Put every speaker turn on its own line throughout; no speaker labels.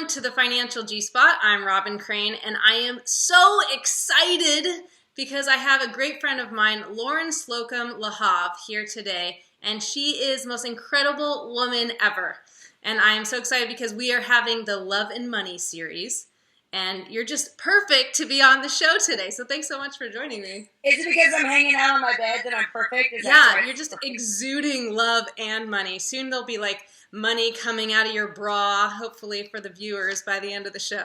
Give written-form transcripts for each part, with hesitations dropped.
to the Financial G Spot. I'm Robin Crane, and I am so excited because I have a great friend of mine, Lauren Slocum Lahav, here today, and she is the most incredible woman ever. And I am so excited because we are having the Love and Money series, and you're just perfect to be on the show today. So thanks so much for joining me.
Is it because I'm hanging out on my bed that I'm perfect?
Yeah, you're just exuding love and money. Soon there'll be like money coming out of your bra, hopefully for the viewers by the end of the show.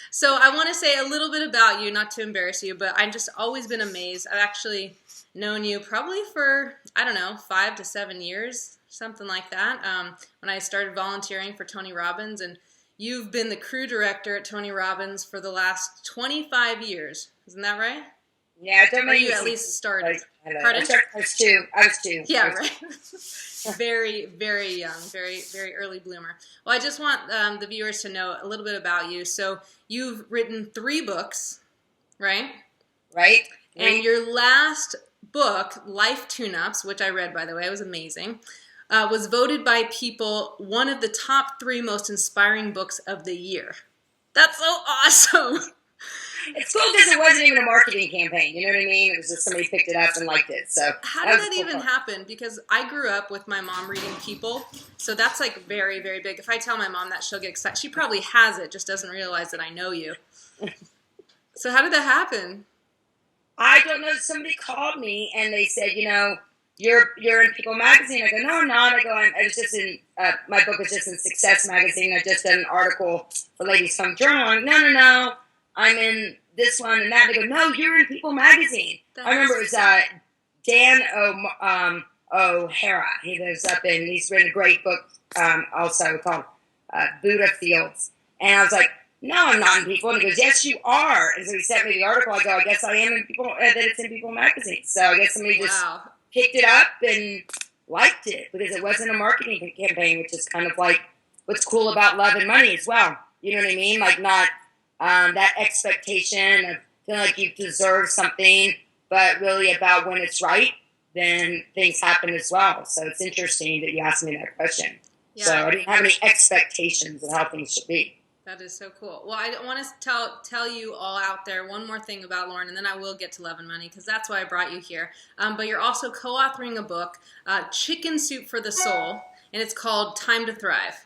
So I want to say a little bit about you, not to embarrass you, but I've just always been amazed. I've actually known you probably for, 5 to 7 years, something like that, when I started volunteering for Tony Robbins. And you've been the crew director at Tony Robbins for the last 25 years. Isn't that right?
Yeah,
or you at least started.
Pardon? I was two.
Yeah, right. Very, very young, very, very early bloomer. Well, I just want the viewers to know a little bit about you. So you've written 3 books, right?
Right.
And your last book, Life Tune-Ups, which I read, by the way, it was amazing, was voted by people one of the top 3 most inspiring books of the year. That's so awesome.
It's cool because it wasn't even a marketing campaign. You know what I mean? It was just somebody picked it up and liked it. So
how did that even happen? Because I grew up with my mom reading People, so that's like very, very big. If I tell my mom that, she'll get excited. She probably has it, just doesn't realize that I know you. So how did that happen?
I don't know. Somebody called me and they said, you're in People magazine. I go, no, I'm not. I was just in, my book was just in Success magazine. I just did an article for Ladies Funk Journal. I'm like, no. I'm in this one and that. And they go, no, you're in People magazine. I remember it was Dan O'Hara. He lives up in, he's written a great book also called Buddha Fields. And I was like, no, I'm not in People. And he goes, yes, you are. And so he sent me the article. I go, I guess I am in People, that it's in People magazine. So I guess somebody just picked it up and liked it because it wasn't a marketing campaign, which is kind of like what's cool about Love and Money as well. You know what I mean? Like not that expectation of feeling like you deserve something, but really about when it's right, then things happen as well. So it's interesting that you asked me that question. Yeah. So I didn't have any expectations of how things should be.
That is so cool. Well, I want to tell you all out there one more thing about Lauren, and then I will get to Love and Money, because that's why I brought you here. But you're also co-authoring a book, Chicken Soup for the Soul, and it's called Time to Thrive.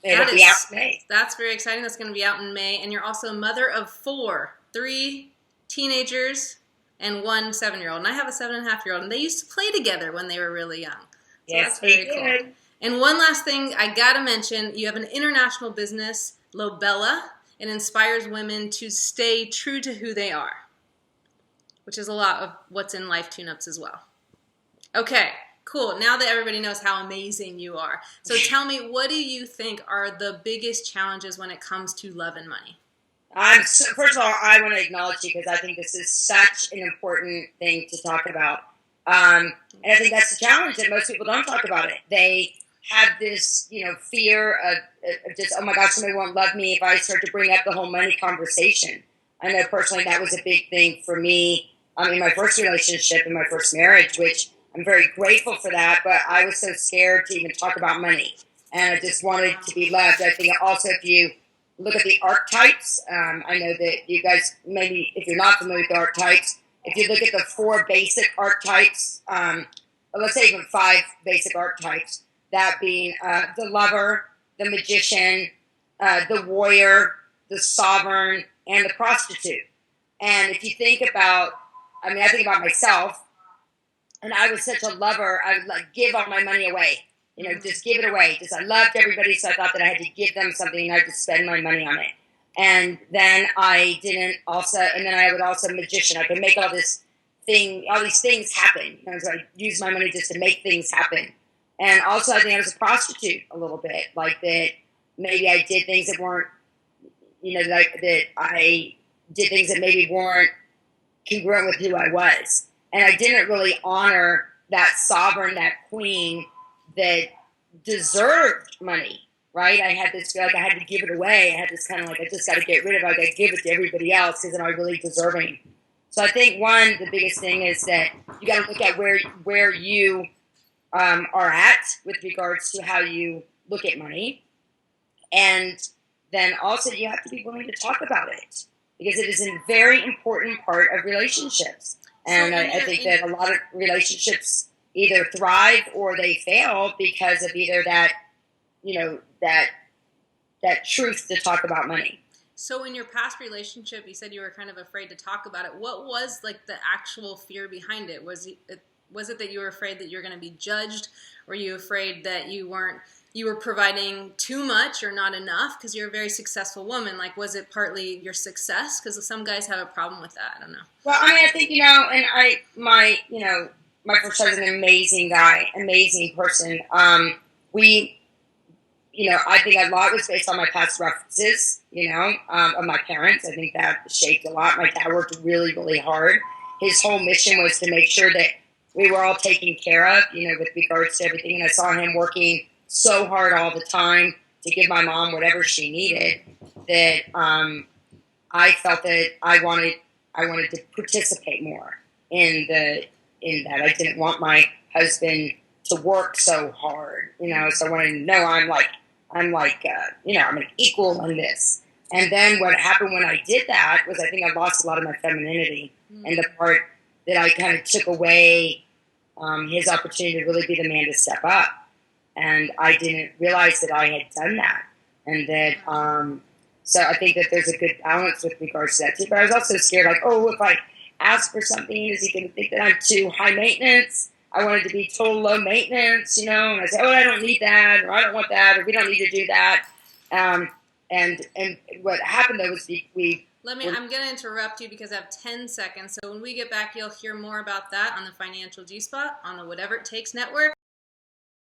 It'll be out in May.
That's very exciting. That's going to be out in May. And you're also a mother of 4, 3 teenagers and 1 7-year-old. And I have a 7.5-year-old. And they used to play together when they were really young. So
yes,
that's very cool. And one last thing I got to mention, you have an international business, Lobella. It inspires women to stay true to who they are, which is a lot of what's in Life Tune-Ups as well. Okay. Cool. Now that everybody knows how amazing you are. So tell me, what do you think are the biggest challenges when it comes to love and money?
First of all, I want to acknowledge you because I think this is such an important thing to talk about. And I think that's the challenge that most people don't talk about it. They have this, fear of just, oh my gosh, somebody won't love me if I start to bring up the whole money conversation. I know personally that was a big thing for me in my first relationship, in my first marriage, which I'm very grateful for that, but I was so scared to even talk about money, and I just wanted to be loved. I think also if you look at the archetypes, I know that you guys, maybe if you're not familiar with the archetypes, if you look at the 4 basic archetypes, let's say even 5 basic archetypes, that being the lover, the magician, the warrior, the sovereign, and the prostitute. And if you think about, I think about myself, and I was such a lover. I would give all my money away, just give it away. I loved everybody, so I thought that I had to give them something and I had to spend my money on it. And then I would also magician. I could make all these things happen. So I used my money just to make things happen. And also I think I was a prostitute a little bit, like that maybe I did things that weren't, that I did things that maybe weren't congruent with who I was. And I didn't really honor that sovereign, that queen that deserved money, right? I had this feel like I had to give it away. I had this kind of like, I just got to get rid of it. I got to give it to everybody else because I'm not really deserving. So I think the biggest thing is that you got to look at where you are at with regards to how you look at money. And then also you have to be willing to talk about it because it is a very important part of relationships. And I think that a lot of relationships either thrive or they fail because of either that, that truth to talk about money.
So in your past relationship, you said you were kind of afraid to talk about it. What was like the actual fear behind it? Was it that you were afraid that you're going to be judged? Were you afraid that you were providing too much or not enough because you're a very successful woman? Like, was it partly your success? Because some guys have a problem with that. I don't know.
Well, I mean, I think, my first husband, an amazing guy, amazing person. I think a lot was based on my past references, of my parents. I think that shaped a lot. My dad worked really, really hard. His whole mission was to make sure that we were all taken care of, with regards to everything. And I saw him working so hard all the time to give my mom whatever she needed that I felt that I wanted to participate more in that. I didn't want my husband to work so hard, so I wanted to know I'm an equal in this. And then what happened when I did that was I think I lost a lot of my femininity and the part that I kind of took away his opportunity to really be the man to step up. And I didn't realize that I had done that. And that, so I think that there's a good balance with regards to that too. But I was also scared, like, if I ask for something, is he going to think that I'm too high maintenance? I wanted to be total low maintenance, and I said, I don't need that, or I don't want that, or we don't need to do that. And what happened though was
I'm going to interrupt you because I have 10 seconds. So when we get back, you'll hear more about that on the Financial G-Spot on the Whatever It Takes Network.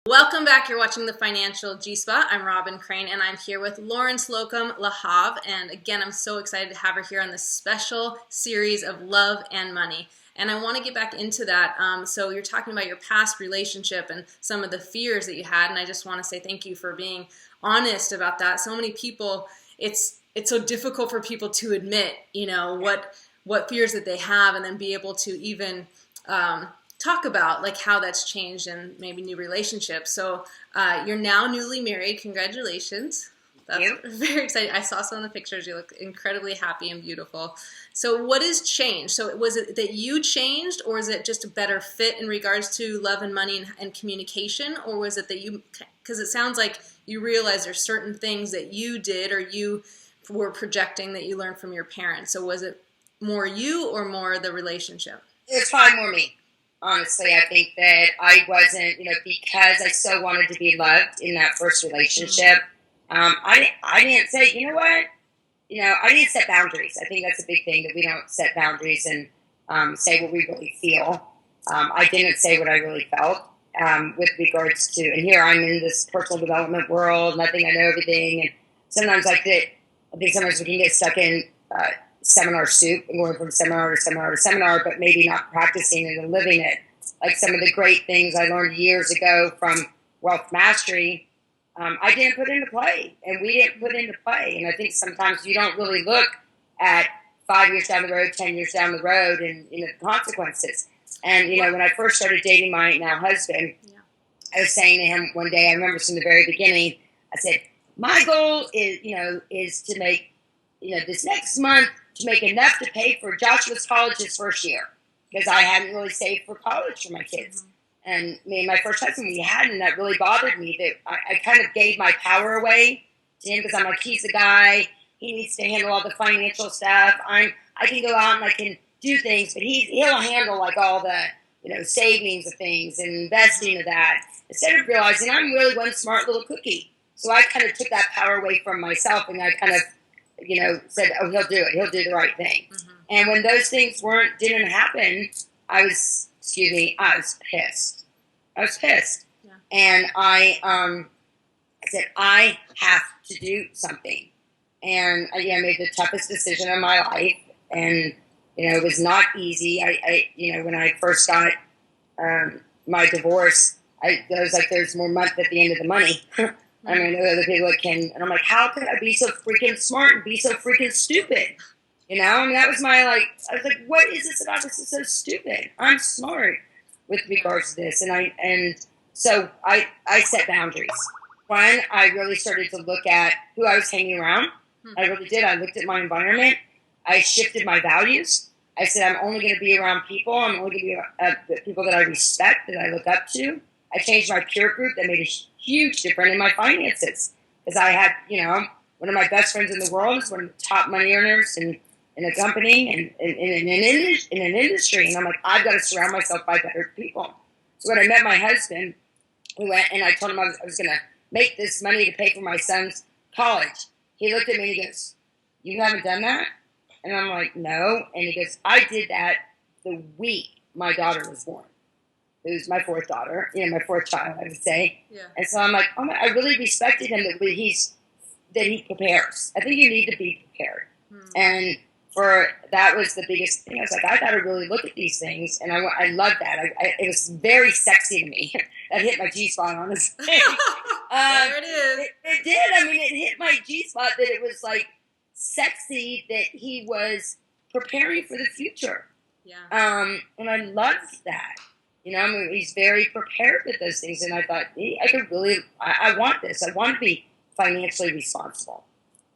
Welcome back. You're watching the Financial G-Spot. I'm Robin Crane, and I'm here with Lauren Slocum LaHave. And again, I'm so excited to have her here on this special series of Love and Money. And I want to get back into that. So you're talking about your past relationship and some of the fears that you had, and I just want to say thank you for being honest about that. So many people, it's so difficult for people to admit, what fears that they have, and then be able to even talk about like how that's changed and maybe new relationships. So you're now newly married. Congratulations. That's very exciting. I saw some of the pictures. You look incredibly happy and beautiful. So what has changed? So was it that you changed, or is it just a better fit in regards to love and money and communication? Or was it that because it sounds like you realized there's certain things that you did or you were projecting that you learned from your parents. So was it more you or more the relationship?
It's probably more me. Honestly, I think that I wasn't, because I so wanted to be loved in that first relationship. I didn't say, I didn't set boundaries. I think that's a big thing, that we don't set boundaries and say what we really feel. I didn't say what I really felt with regards to, and here I'm in this personal development world, and I think I know everything. And sometimes I think sometimes we can get stuck in seminar soup and going from seminar to seminar to seminar, but maybe not practicing it and living it. Like some of the great things I learned years ago from Wealth Mastery, I didn't put into play, and we didn't put into play. And I think sometimes you don't really look at 5 years down the road, 10 years down the road, and the consequences. And when I first started dating my now husband, I was saying to him one day, I remember from the very beginning, I said, my goal is to make, this next month, to make enough to pay for Joshua's college his first year, because I hadn't really saved for college for my kids. Mm-hmm. And me and my first husband, we hadn't, and that really bothered me, that I kind of gave my power away to him, because I'm like, he's the guy, he needs to handle all the financial stuff. I can go out and I can do things, but he'll handle like all the, savings of things and investing of that, instead of realizing I'm really one smart little cookie. So I kind of took that power away from myself, and I kind of, said, oh, he'll do it. He'll do the right thing. Mm-hmm. And when those things didn't happen, I was pissed. I was pissed. Yeah. And I said, I have to do something. And I made the toughest decision of my life. And, it was not easy. When I first got my divorce, I was like, there's more month at the end of the money. I mean, I know other people that can, and I'm like, how could I be so freaking smart and be so freaking stupid? I mean, that was I was like, what is this about? This is so stupid. I'm smart with regards to this. And so I set boundaries. One, I really started to look at who I was hanging around. I really did. I looked at my environment. I shifted my values. I said, I'm only going to be around people. I'm only going to be around people that I respect, that I look up to. I changed my peer group. That made a huge difference in my finances. Because I had, one of my best friends in the world is one of the top money earners in a company and in an industry. And I'm like, I've got to surround myself by better people. So when I met my husband, we went and I told him I was going to make this money to pay for my son's college. He looked at me and he goes, you haven't done that? And I'm like, no. And he goes, I did that the week my daughter was born. It was my fourth daughter, my fourth child, I would say. Yeah. And so I'm like, I really respected him that he prepares. I think you need to be prepared. And that was the biggest thing. I was like, I got to really look at these things. And I loved that. It was very sexy to me. That hit my G-spot, honestly.
There it is.
It did. I mean, it hit my G-spot that it was like sexy that he was preparing for the future. Yeah. And I loved that. He's very prepared with those things. And I thought, I want this. I want to be financially responsible.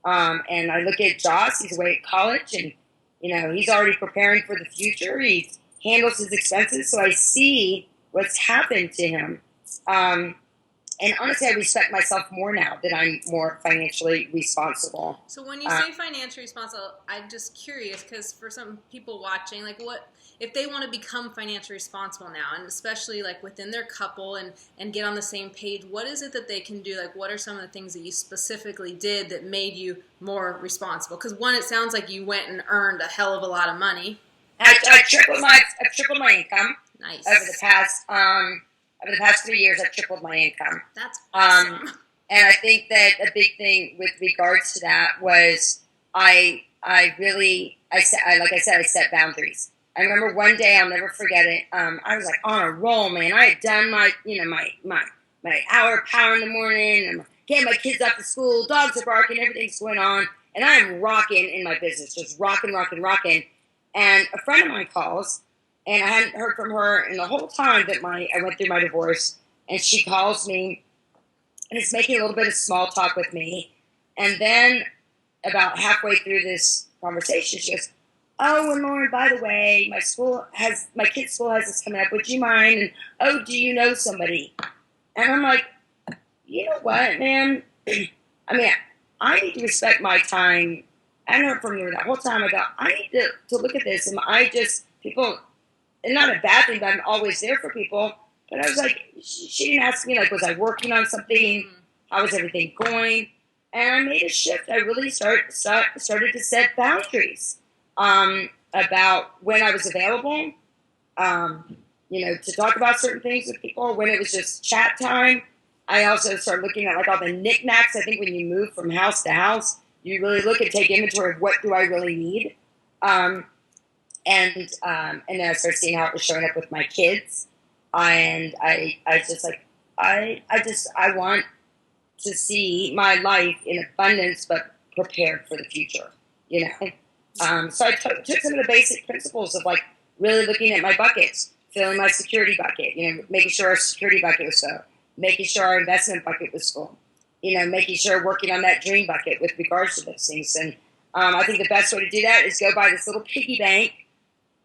And I look at Joss, he's away at college and, he's already preparing for the future. He handles his expenses. So I see what's happened to him. And honestly, I respect myself more now that I'm more financially responsible.
So when you say financially responsible, I'm just curious because for some people watching, like what if they want to become financially responsible now, and especially like within their couple and get on the same page, what is it that they can do? Like what are some of the things that you specifically did that made you more responsible? Because one, it sounds like you went and earned a hell of a lot of money.
I tripled my income.
Nice.
Over the past 3 years, I've tripled my income.
That's awesome.
And I think that a big thing with regards to that was I set boundaries. I remember one day, I'll never forget it. I was like on a roll, man. I had done my hour power in the morning, and getting my kids off to school. Dogs are barking, everything's going on, and I am rocking in my business, just rocking. And a friend of mine calls. And I hadn't heard from her in the whole time that I went through my divorce. And she calls me and is making a little bit of small talk with me. And then about halfway through this conversation, she goes, oh, and Lauren, by the way, my kid's school has this coming up. Would you mind? And, oh, do you know somebody? And I'm like, you know what, man? I mean, I need to respect my time. I hadn't heard from her that whole time. I go, I need to look at this. And people... And not a bad thing, but I'm always there for people. But I was like, she didn't ask me, like, was I working on something? How was everything going? And I made a shift. I really started to set boundaries about when I was available, to talk about certain things with people. When it was just chat time, I also started looking at, like, all the knickknacks. I think when you move from house to house, you really look and take inventory of what do I really need. And then I started seeing how it was showing up with my kids, and I want to see my life in abundance, but prepared for the future, So I took some of the basic principles of like really looking at my buckets, filling my security bucket, making sure our security bucket was full, making sure our investment bucket was full, making sure working on that dream bucket with regards to those things. And I think the best way to do that is go buy this little piggy bank.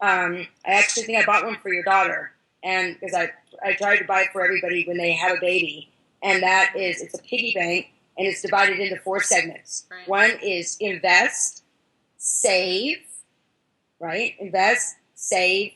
I actually think I bought one for your daughter, and because I tried to buy it for everybody when they have a baby, and it's a piggy bank, and it's divided into 4 segments. Right. One is invest, save, right? Invest, save,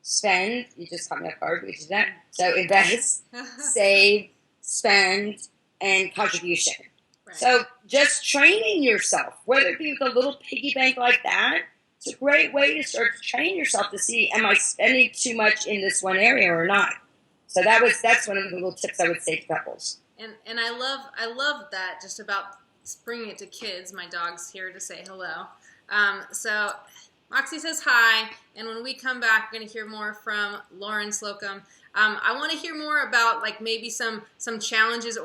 spend. You just caught me off guard, which is that. So invest, save, spend, and contribution. Right. So just training yourself, whether it be with a little piggy bank like that. It's a great way to start to train yourself to see, am I spending too much in this one area or not? So that's one of the little tips I would say to couples.
And I love that just about bringing it to kids. My dog's here to say hello. So Moxie says hi, and when we come back, we're going to hear more from Lauren Slocum. I want to hear more about like maybe some challenges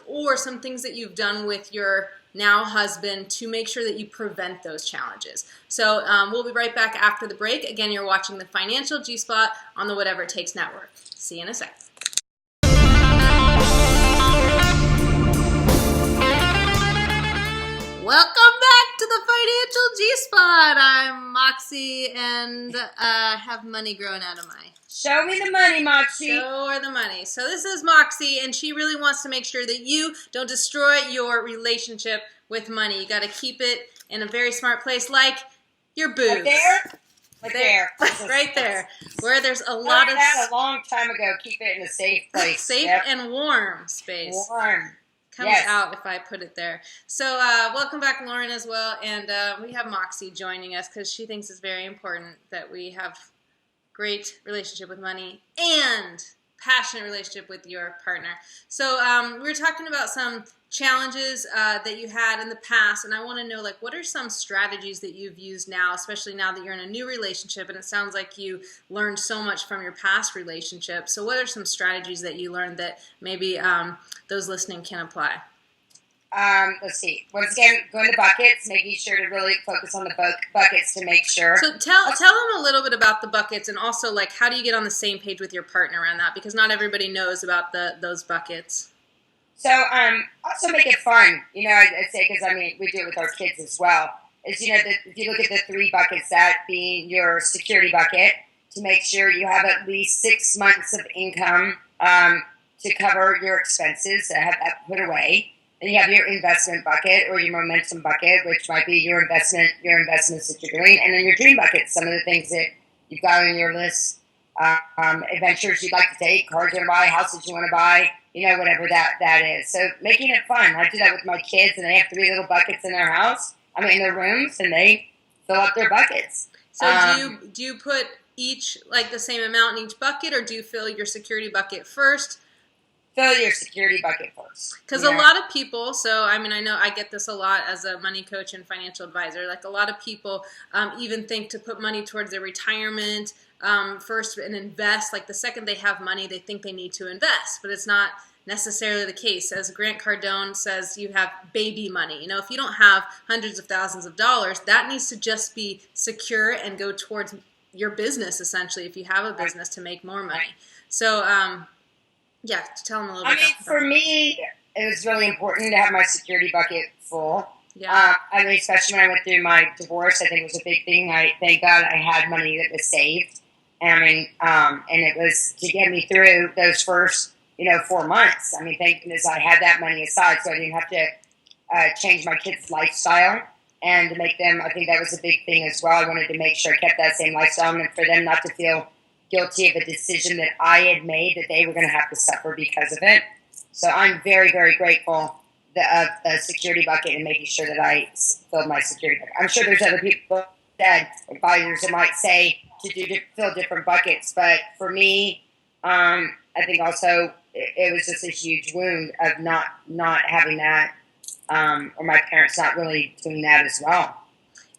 or some things that you've done with your now husband to make sure that you prevent those challenges. So we'll be right back after the break. Again, you're watching the Financial G-Spot on the Whatever It Takes Network. See you in a sec. Welcome back to the Financial G-Spot. I'm Moxie and have money growing out of my...
Show me the money, Moxie.
Show her the money. So this is Moxie, and she really wants to make sure that you don't destroy your relationship with money. You got to keep it in a very smart place, like your boobs.
Right there? Right there.
Right there. Where there's a lot
Learned
of...
that a long time ago. Keep it in a safe place.
Safe and warm space.
Warm.
Comes
Yes.
out if I put it there. So welcome back, Lauren, as well. And we have Moxie joining us because she thinks it's very important that we have great relationship with money and passionate relationship with your partner. So we were talking about some challenges that you had in the past, and I want to know, like, what are some strategies that you've used now, especially now that you're in a new relationship, and it sounds like you learned so much from your past relationship. So what are some strategies that you learned that maybe those listening can apply?
Let's see. Once again, going to buckets, making sure to really focus on the buckets to make sure.
So tell them a little bit about the buckets, and also, like, how do you get on the same page with your partner around that? Because not everybody knows about those buckets.
So also make it fun. I'd say, because, we do it with our kids as well. Is, if you look at the 3 buckets, that being your security bucket, to make sure you have at least 6 months of income to cover your expenses, to have that put away. Then you have your investment bucket or your momentum bucket, which might be your investments that you're doing, and then your dream bucket, some of the things that you've got on your list, adventures you'd like to take, cars you want to buy, houses you want to buy, whatever that is. So making it fun. I do that with my kids, and they have 3 little buckets in their house. In their rooms, and they fill up their buckets.
So do you put each, like, the same amount in each bucket, or do you fill your security bucket first?
Fill your security bucket first.
Because a lot of people, so I know I get this a lot as a money coach and financial advisor, like a lot of people even think to put money towards their retirement first and invest. Like the second they have money, they think they need to invest, but it's not necessarily the case. As Grant Cardone says, you have baby money. If you don't have hundreds of thousands of dollars, that needs to just be secure and go towards your business, essentially, if you have a business, to make more money. So, yeah, tell them a little bit.
For me, it was really important to have my security bucket full.
Yeah.
Especially when I went through my divorce, I think it was a big thing. Thank God I had money that was saved. And it was to get me through those first 4 months. Thank goodness I had that money aside, so I didn't have to change my kids' lifestyle and to make them. I think that was a big thing as well. I wanted to make sure I kept that same lifestyle, and for them not to feel guilty of a decision that I had made that they were going to have to suffer because of it. So I'm very, very grateful of the security bucket and making sure that I filled my security bucket. I'm sure there's other people that advisors that might say to fill different buckets, but for me, I think also it was just a huge wound of not having that, or my parents not really doing that as well.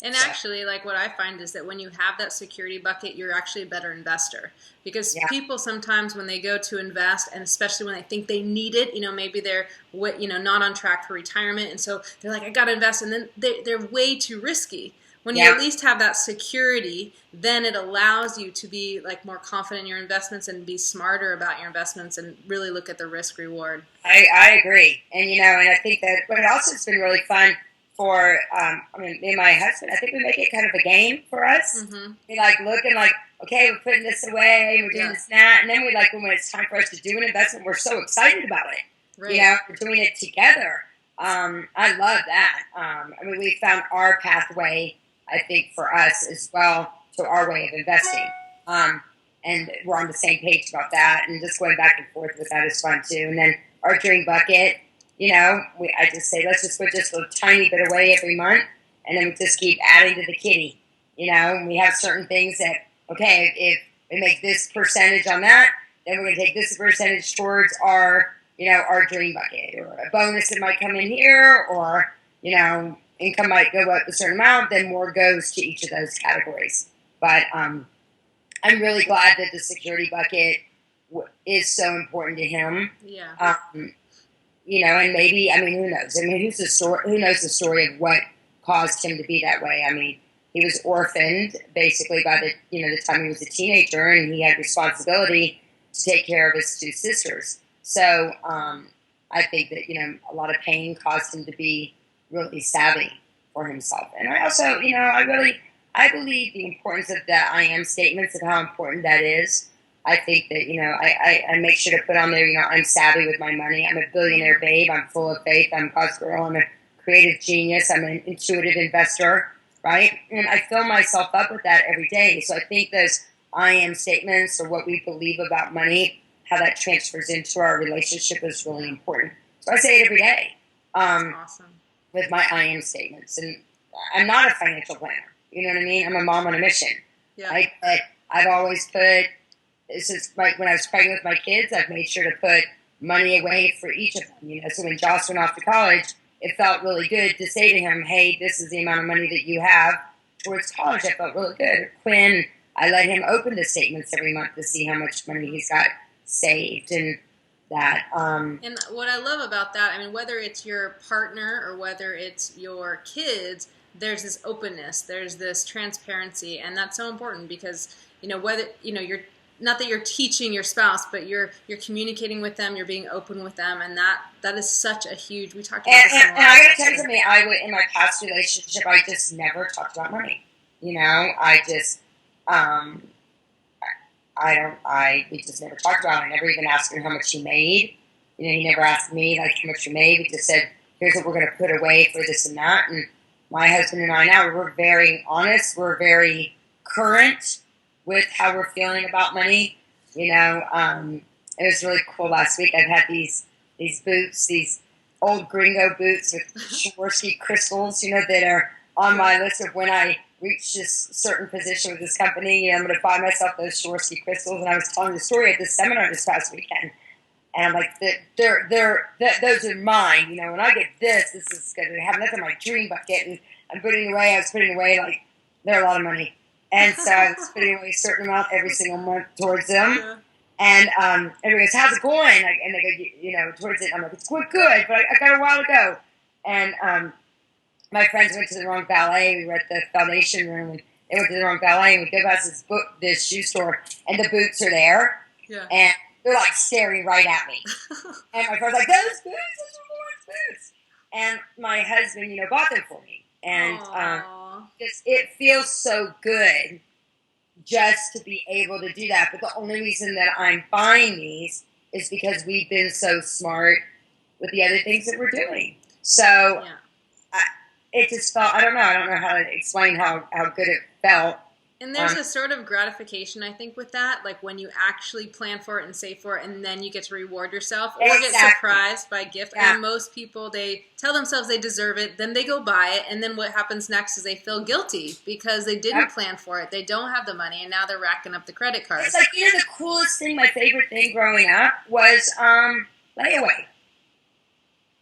And actually, like, what I find is that when you have that security bucket, you're actually a better investor. Because people sometimes, when they go to invest, and especially when they think they need it, maybe they're not on track for retirement, and so they're like, I got to invest, and then they're way too risky. When you at least have that security, then it allows you to be, like, more confident in your investments and be smarter about your investments and really look at the risk reward.
I agree. And, and I think that, but it also has been really fun for, me and my husband. I think we make it kind of a game for us. Mm-hmm. We look and okay, we're putting this away, we're doing this and that. And then when it's time for us to do an investment, we're so excited about it. Right. We're doing it together. I love that. We found our pathway, I think, for us as well, to our way of investing. And we're on the same page about that, and just going back and forth with that is fun too. And then our dream bucket, I just say, let's just put just a tiny bit away every month, and then we just keep adding to the kitty. And we have certain things that, okay, if we make this percentage on that, then we're going to take this percentage towards our dream bucket, or a bonus that might come in here, or, income might go up a certain amount, then more goes to each of those categories. But I'm really glad that the security bucket is so important to him.
Yeah.
And maybe, who knows? Who knows the story of what caused him to be that way? He was orphaned basically by the time he was a teenager, and he had responsibility to take care of his 2 sisters. So I think that a lot of pain caused him to be really savvy for himself. And I also, I believe the importance of the I am statements and how important that is. I think that, I make sure to put on there, I'm savvy with my money. I'm a billionaire babe. I'm full of faith. I'm God's girl. I'm a creative genius. I'm an intuitive investor, right? And I fill myself up with that every day. So I think those I am statements, or what we believe about money, how that transfers into our relationship, is really important. So I say it every day.
Awesome.
With my I am statements. And I'm not a financial planner. You know what I mean? I'm a mom on a mission.
Yeah.
Right? But I've always put, since when I was pregnant with my kids, I've made sure to put money away for each of them. So when Josh went off to college, it felt really good to say to him, hey, this is the amount of money that you have towards college. I felt really good. Quinn, I let him open the statements every month to see how much money he's got saved. And that.
And what I love about that, whether it's your partner or whether it's your kids, there's this openness, there's this transparency, and that's so important because, whether, you're not that you're teaching your spouse, but you're communicating with them, you're being open with them, and that is such a huge. We talked about this. And
I got to tell you something. In my past relationship, I just never talked about money. I just, we just never talked about it. I never even asked him how much he made. He never asked me like how much he made. We just said, here's what we're going to put away for this and that. And my husband and I now, we're very honest. We're very current with how we're feeling about money. It was really cool last week. I've had these boots, these old gringo boots with Swarovski crystals, that are on my list of when I reach this certain position with this company, I'm going to buy myself those Swarovski crystals. And I was telling the story at this seminar this past weekend. And I'm like, those are mine. When I get this is going to have nothing in my dream bucket. And I was putting away, like, they're a lot of money. And so I was putting away a certain amount every single month towards them. Yeah. And everybody goes, how's it going? And they go, towards it. I'm like, it's going good, but I got a while to go. And my friends went to the wrong ballet. We were at the Foundation Room, and they went to the wrong ballet. And we go past this shoe store, and the boots are there.
Yeah.
And they're like staring right at me. And my friend's like, those boots are Lauren's boots. And my husband, bought them for me. And it feels so good just to be able to do that. But the only reason that I'm buying these is because we've been so smart with the other things that we're doing. So it just felt, I don't know how to explain how good it felt.
And there's a sort of gratification, I think, with that, like when you actually plan for it and save for it, and then you get to reward yourself or get surprised by a gift. Yeah. And most people, they tell themselves they deserve it, then they go buy it, and then what happens next is they feel guilty because they didn't plan for it. They don't have the money, and now they're racking up the credit cards.
It's like, the coolest thing, my favorite thing growing up was layaway.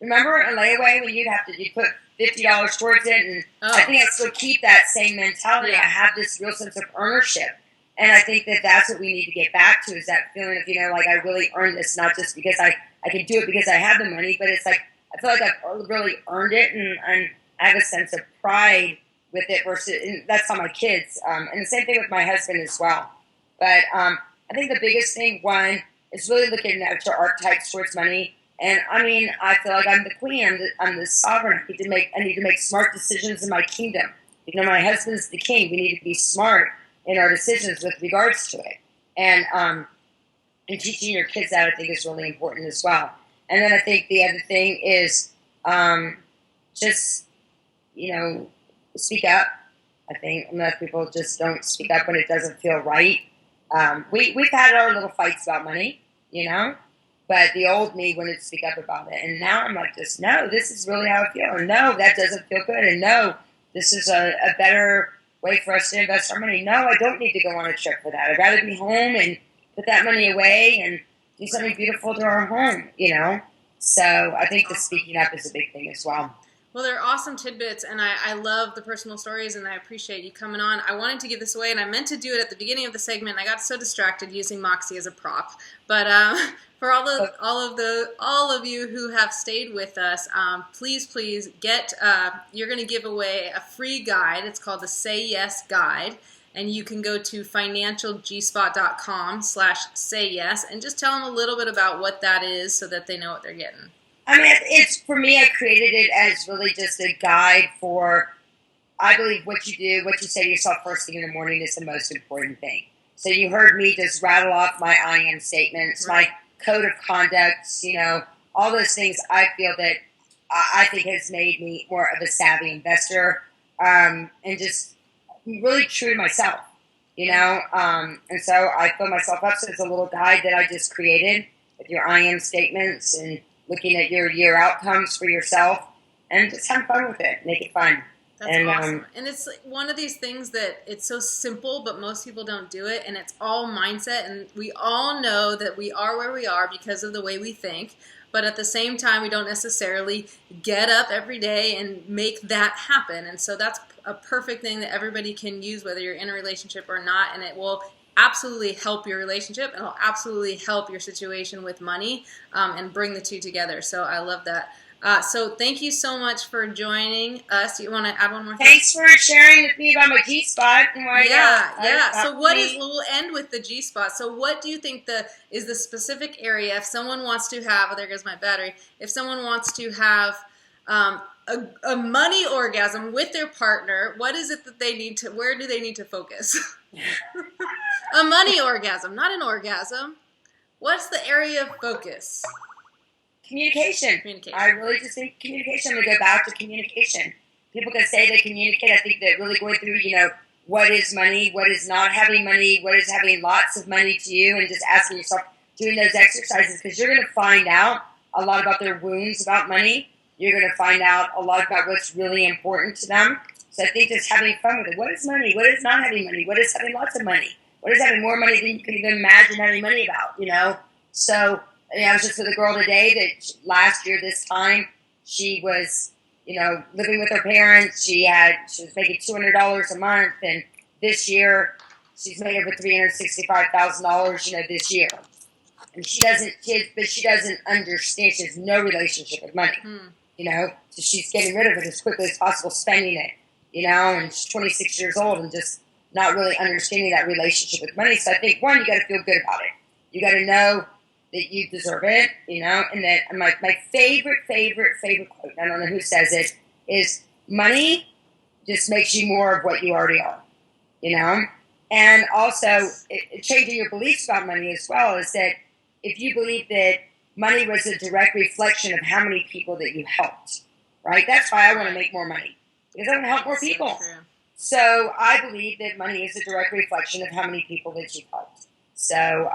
Remember a layaway when you put $50 towards it, and I think I still keep that same mentality. I have this real sense of ownership, and I think that that's what we need to get back to, is that feeling of, like, I really earned this, not just because I can do it because I have the money, but it's like I feel like I've really earned it, and I have a sense of pride with it versus, and that's on my kids, and the same thing with my husband as well. But I think the biggest thing, one, is really looking at your archetypes towards money. And I feel like I'm the queen. I'm the sovereign. I need to make smart decisions in my kingdom. My husband's the king. We need to be smart in our decisions with regards to it. And teaching your kids that, I think, is really important as well. And then I think the other thing is just, speak up. I think enough people just don't speak up when it doesn't feel right. We've had our little fights about money, But the old me wouldn't speak up about it. And now I'm like, no, this is really how I feel. And no, that doesn't feel good. And no, this is a better way for us to invest our money. No, I don't need to go on a trip for that. I'd rather be home and put that money away and do something beautiful to our home, So I think the speaking up is a big thing as well.
Well, they're awesome tidbits, and I love the personal stories, and I appreciate you coming on. I wanted to give this away, and I meant to do it at the beginning of the segment, and I got so distracted using Moxie as a prop. But for all of you who have stayed with us, please get. You're going to give away a free guide. It's called the Say Yes Guide, and you can go to financialgspot.com/sayyes and just tell them a little bit about what that is, so that they know what they're getting.
I mean, it's for me. I created it as really just a guide for. I believe what you do, what you say to yourself first thing in the morning is the most important thing. So you heard me just rattle off my I am statements,
Right.
my code of conduct, all those things I feel that I think has made me more of a savvy investor, and just really true to myself, and so I fill myself up. So it's a little guide that I just created with your I am statements and looking at your year outcomes for yourself and just have fun with it. Make it fun.
That's awesome. And it's like one of these things that it's so simple, but most people don't do it. And it's all mindset. And we all know that we are where we are because of the way we think. But at the same time, we don't necessarily get up every day and make that happen. And so that's a perfect thing that everybody can use, whether you're in a relationship or not. And it will absolutely help your relationship, and it'll absolutely help your situation with money, and bring the two together. So I love that. So thank you so much for joining us. You want to add one more thing?
Thanks for sharing with me about my G-spot.
Yeah. So we'll end with the G-spot. So what do you think is the specific area if someone wants to have, oh, there goes my battery, if someone wants to have a money orgasm with their partner, what is it that they need to, where do they need to focus? A money orgasm, not an orgasm. What's the area of focus?
Communication. I really just think communication. I'm going to go back to communication. People can say they communicate. I think that really going through, what is money, what is not having money, what is having lots of money to you, and just asking yourself, doing those exercises, because you're going to find out a lot about their wounds about money. You're going to find out a lot about what's really important to them. So I think just having fun with it. What is money? What is not having money? What is having lots of money? What is having more money than you can even imagine having money about, So I was just with a girl today that last year this time she was, living with her parents. She was making $200 a month, and this year she's made over $365,000. This year, and she doesn't understand. She has no relationship with money. So she's getting rid of it as quickly as possible, spending it. And she's 26 years old and just not really understanding that relationship with money. So I think one, you got to feel good about it. You got to know that you deserve it, and that my favorite quote, I don't know who says it, is money just makes you more of what you already are, And also, changing your beliefs about money as well is that if you believe that money was a direct reflection of how many people that you helped, right? That's why I want to make more money, because I want to help more people. So I believe that money is a direct reflection of how many people that you've helped. So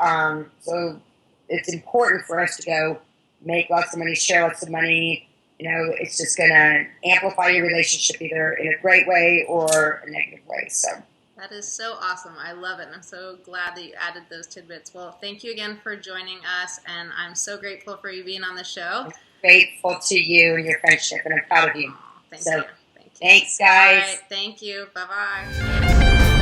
it's important for us to go make lots of money, share lots of money. It's just going to amplify your relationship either in a great way or a negative way. So
that is so awesome. I love it. And I'm so glad that you added those tidbits. Well, thank you again for joining us. And I'm so grateful for you being on the show.
I'm grateful to you and your friendship, and I'm proud of you.
Thank you.
Thanks, guys.
All right. Thank you. Bye-bye.